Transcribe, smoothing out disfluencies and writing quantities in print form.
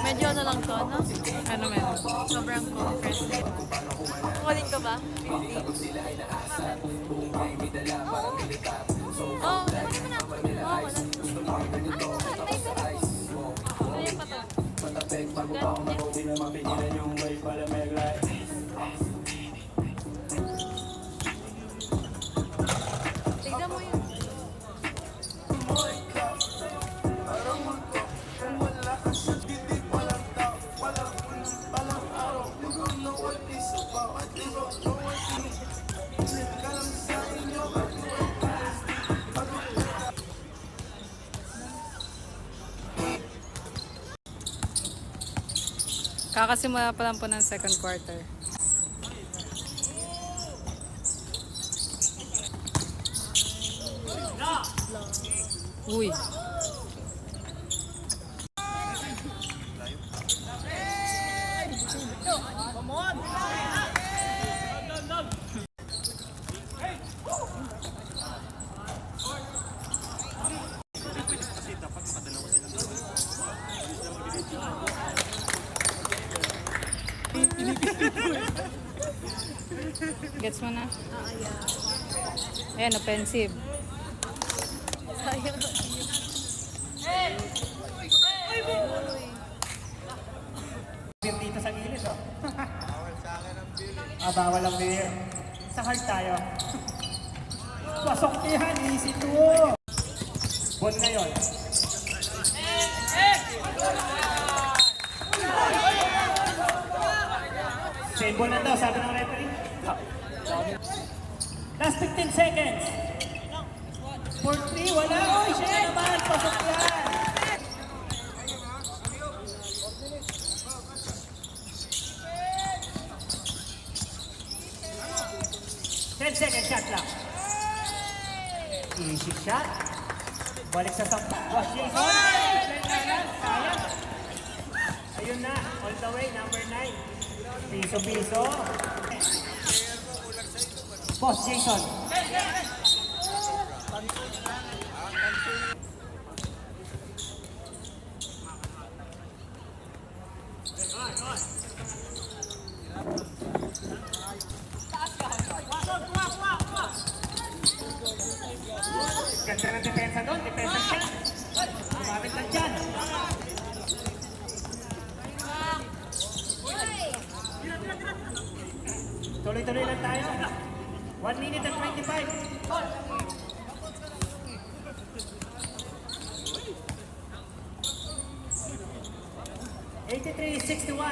Medyo ano lang to, no? Ano meron? Sobrang compressed. Kukunin ko ba? 50? Oh, kukunin mo na. Oh, wala. Kaya pa to. Tignan mo yun. Kakasimula pa lang po ng second quarter. Uy. Gets mo na? Ayan, offensive. Sayang. 50 dito sa gilid, oh. Bawal ang beer. Sa hard tayo. Pasok yan, easy to. Bon ngayon. Same ball na daw, sabi ng referee. Last 15 seconds. For 3, wala. Uy, siya na naman. Pasok yan. Second shot lang. Easy shot. Balik sa sampa. Wash Jason. Sayang. Ayun na. All the way. Number 9. Piso-piso. Boss Jason. Ganda ng depensa doon. Depensa siya. Kumamit lang dyan. Tuloy-tuloy lang tayo. 1 minute and 25. 83-61.